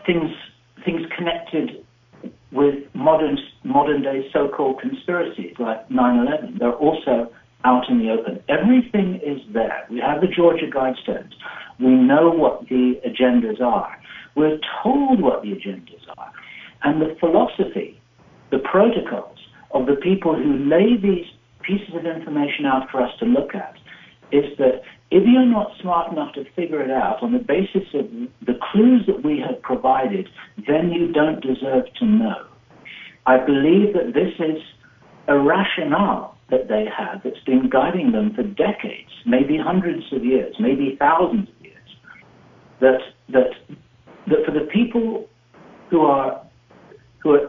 things connected with modern day so-called conspiracies like 9/11. They're also out in the open. Everything is there. We have the Georgia Guidestones. We know what the agendas are. We're told what the agendas are. And the philosophy, the protocols of the people who lay these pieces of information out for us to look at is that if you're not smart enough to figure it out on the basis of the clues that we have provided, then you don't deserve to know. I believe that this is a rationale that they have that's been guiding them for decades, maybe hundreds of years, maybe thousands of years, that for the people who are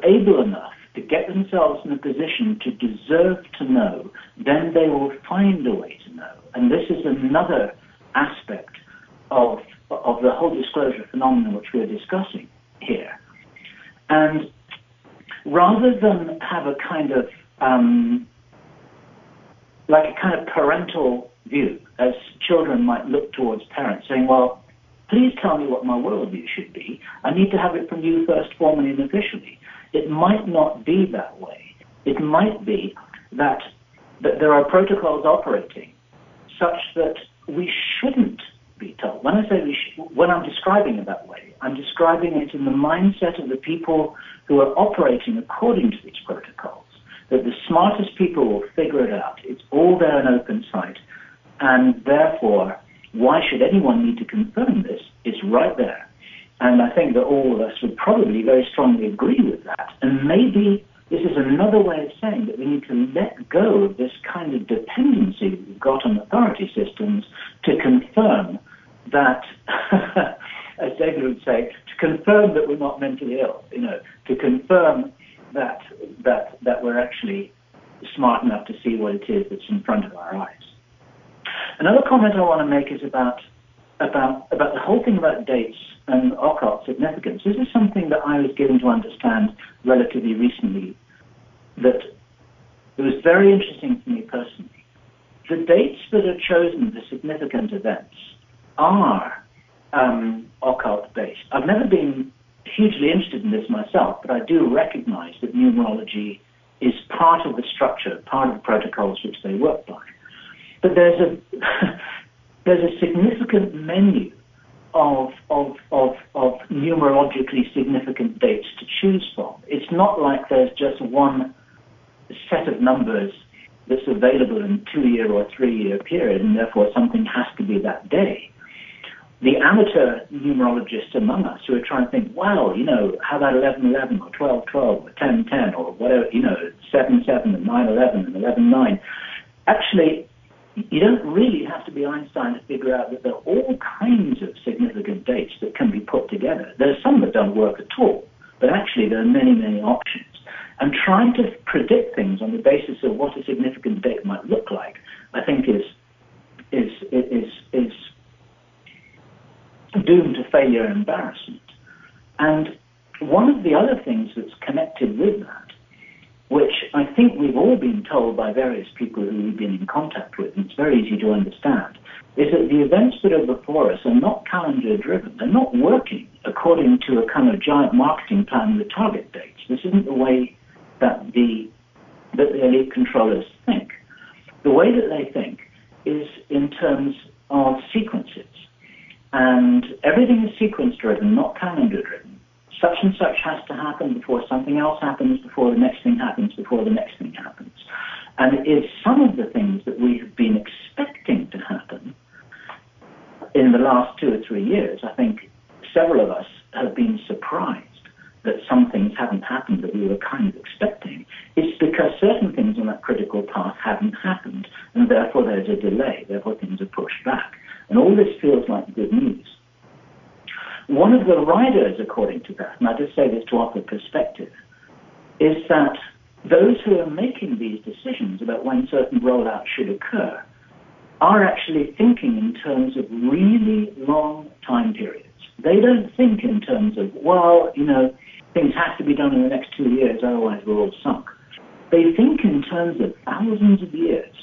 able enough to get themselves in a position to deserve to know, then they will find a way to know. And this is another aspect of the whole disclosure phenomenon which we're discussing here. And rather than have a kind of like a kind of parental view, as children might look towards parents saying, well, please tell me what my worldview should be. I need to have it from you first, formally and officially. It might not be that way. It might be that there are protocols operating such that we shouldn't be told. When I say when I'm describing it that way, I'm describing it in the mindset of the people who are operating according to these protocols, that the smartest people will figure it out. It's all there in open sight. And therefore, why should anyone need to confirm this? It's right there. And I think that all of us would probably very strongly agree with that. And maybe this is another way of saying that we need to let go of this kind of dependency that we've got on authority systems to confirm that, as David would say, to confirm that we're not mentally ill, to confirm that we're actually smart enough to see what it is that's in front of our eyes. Another comment I want to make is about the whole thing about dates and occult significance. This is something that I was given to understand relatively recently, that it was very interesting for me personally. The dates that are chosen for significant events are occult-based. I've never been hugely interested in this myself, but I do recognize that numerology is part of the structure, part of the protocols which they work by. But there's a significant menu of numerologically significant dates to choose from. It's not like there's just one set of numbers that's available in a 2-year or 3-year period, and therefore something has to be that day. The amateur numerologists among us who are trying to think, wow, how about 11/11 or 12/12 or 10/10 or whatever, 7/7 and 9/11 and 11/9. Actually, you don't really have to be Einstein to figure out that there are all kinds of significant dates that can be put together. There are some that don't work at all, but actually there are many, many options. And trying to predict things on the basis of what a significant date might look like, I think is doomed to failure and embarrassment. And one of the other things that's connected with that, which I think we've all been told by various people who we've been in contact with, and it's very easy to understand, is that the events that are before us are not calendar-driven. They're not working according to a kind of giant marketing plan with target dates. This isn't the way that the elite controllers think. The way that they think is in terms of sequences. And everything is sequence-driven, not calendar-driven. Such and such has to happen before something else happens, before the next thing happens, before the next thing happens. And it's some of the things that we have been expecting to happen in the last 2 or 3 years. I think several of us have been surprised that some things haven't happened that we were kind of expecting. It's because certain things on that critical path haven't happened, and therefore there's a delay, therefore things are pushed back. And all this feels like good news. One of the riders, according to that, and I just say this to offer perspective, is that those who are making these decisions about when certain rollouts should occur are actually thinking in terms of really long time periods. They don't think in terms of, things have to be done in the next 2 years, otherwise we're all sunk. They think in terms of thousands of years.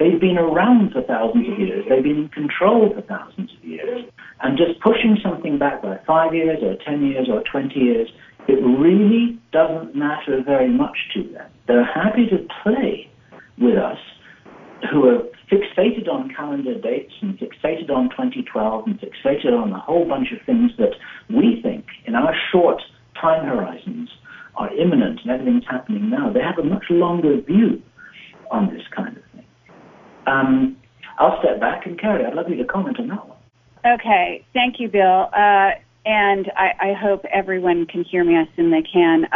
They've been around for thousands of years. They've been in control for thousands of years. And just pushing something back by 5 years or 10 years or 20 years, it really doesn't matter very much to them. They're happy to play with us, who are fixated on calendar dates and fixated on 2012 and fixated on a whole bunch of things that we think, in our short time horizons, are imminent and everything's happening now. They have a much longer view on this kind of thing. I'll step back, and Kerry, I'd love you to comment on that one. Okay, thank you, Bill. And I hope everyone can hear me. I assume they can.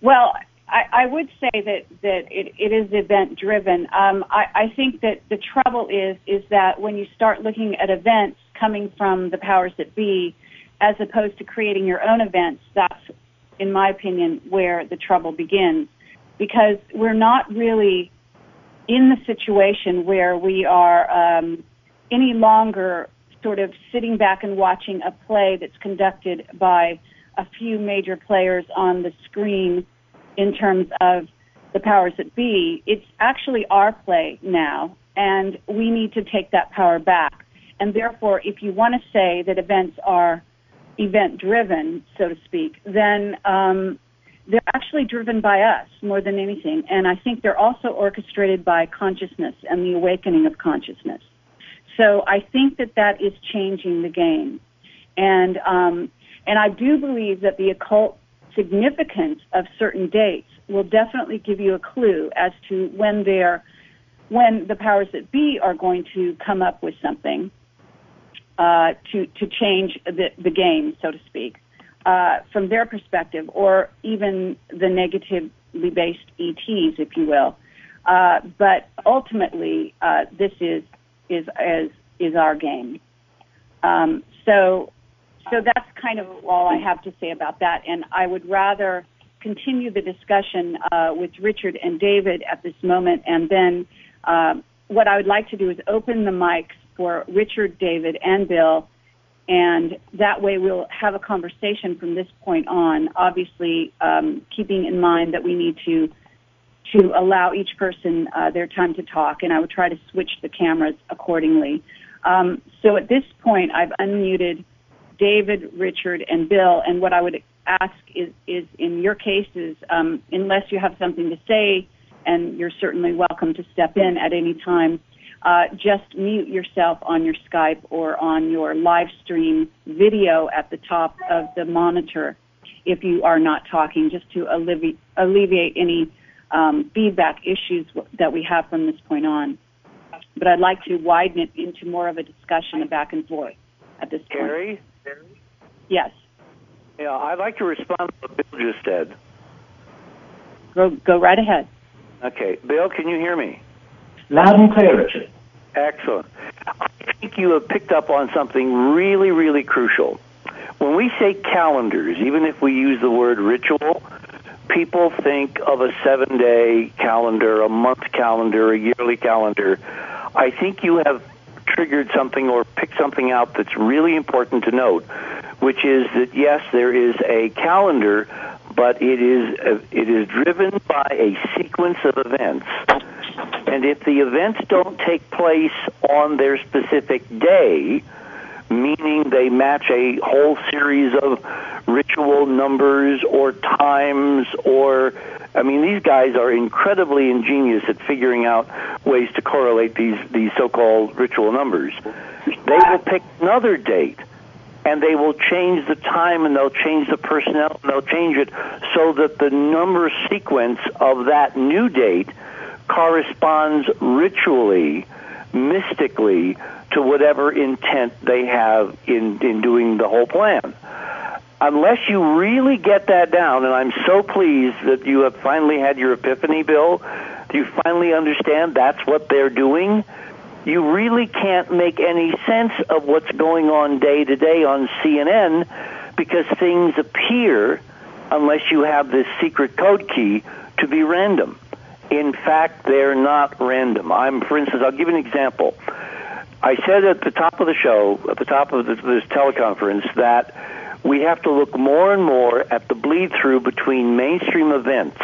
Well, I would say that it is event-driven. I think that the trouble is that when you start looking at events coming from the powers that be, as opposed to creating your own events, that's, in my opinion, where the trouble begins. Because we're not really in the situation where we are any longer sort of sitting back and watching a play that's conducted by a few major players on the screen in terms of the powers that be. It's actually our play now, and we need to take that power back. And therefore, if you want to say that events are event-driven, so to speak, then they're actually driven by us more than anything. And I think they're also orchestrated by consciousness and the awakening of consciousness. So I think that is changing the game. And I do believe that the occult significance of certain dates will definitely give you a clue as to when the powers that be are going to come up with something to change the game, so to speak, from their perspective, or even the negatively based ETs, if you will. But ultimately, this is our game. So that's kind of all I have to say about that, and I would rather continue the discussion with Richard and David at this moment, and then what I would like to do is open the mics for Richard, David, and Bill, and that way we'll have a conversation from this point on, obviously keeping in mind that we need to allow each person their time to talk, and I would try to switch the cameras accordingly. So at this point, I've unmuted David, Richard, and Bill, and what I would ask is in your cases, unless you have something to say, and you're certainly welcome to step in at any time, just mute yourself on your Skype or on your live stream video at the top of the monitor if you are not talking, just to alleviate any feedback issues that we have from this point on. But I'd like to widen it into more of a discussion, back and forth at this point. Kerry? Yes. Yeah, I'd like to respond to what Bill just said. Go right ahead. Okay. Bill, can you hear me? Loud and clear, Richard. Excellent. I think you have picked up on something really, really crucial. When we say calendars, even if we use the word ritual, people think of a 7-day calendar, a month calendar, a yearly calendar. I think you have triggered something or picked something out that's really important to note, which is that, yes, there is a calendar, but it is driven by a sequence of events. And if the events don't take place on their specific day, meaning they match a whole series of ritual numbers or times, or, I mean, these guys are incredibly ingenious at figuring out ways to correlate these so-called ritual numbers. They will pick another date, and they will change the time, and they'll change the personnel, and they'll change it so that the number sequence of that new date corresponds ritually, mystically, to whatever intent they have in doing the whole plan. Unless you really get that down, and I'm so pleased that you have finally had your epiphany, Bill, you finally understand that's what they're doing, you really can't make any sense of what's going on day to day on CNN, because things appear, unless you have this secret code key, to be random. In fact, they're not random. For instance, I'll give you an example. I said at the top of the show, at the top of this teleconference, that we have to look more and more at the bleed-through between mainstream events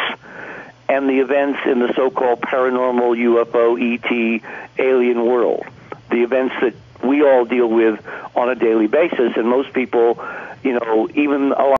and the events in the so-called paranormal UFO, ET, alien world, the events that we all deal with on a daily basis, and most people, even a lot